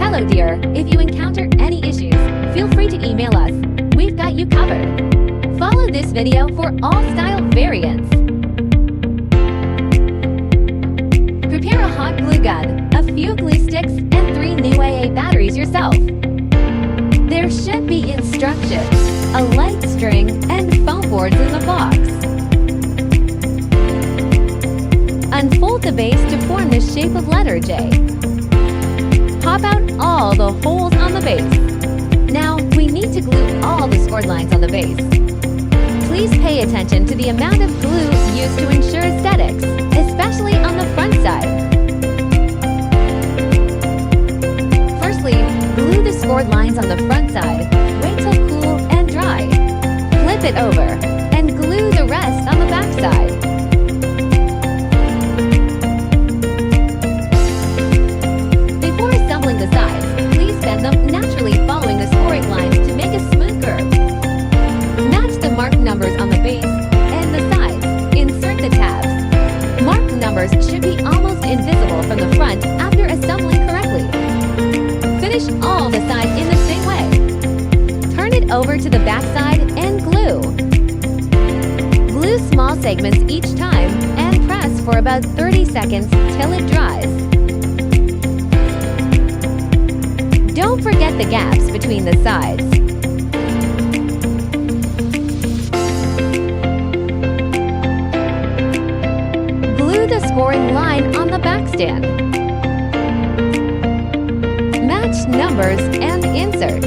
Hello dear, if you encounter any issues, feel free to email us. We've got you covered. Follow this video for all style variants. Prepare a hot glue gun, a few glue sticks, and 3 new AA batteries yourself. There should be instructions, a light string, and foam boards in the box. Unfold the base to form the shape of letter J. Pop out all the holes on the base. Now, we need to glue all the scored lines on the base. Please pay attention to the amount of glue used to ensure aesthetics, especially on the front side. Firstly, glue the scored lines on the front side. Wait till cool and dry. Flip it over and glue the rest on the back side. Before assembling the sides, please bend them naturally following the scoring lines to make a smooth curve. Match the marked numbers on the base and the sides. Insert the tabs. Marked numbers should be almost invisible from the front after assembling correctly. Finish all the sides in the same way. Turn it over to the back side and glue. Glue small segments each time and press for about 30 seconds till it dries. Don't forget the gaps between the sides. Glue the scoring line on the back stand. Match numbers and inserts.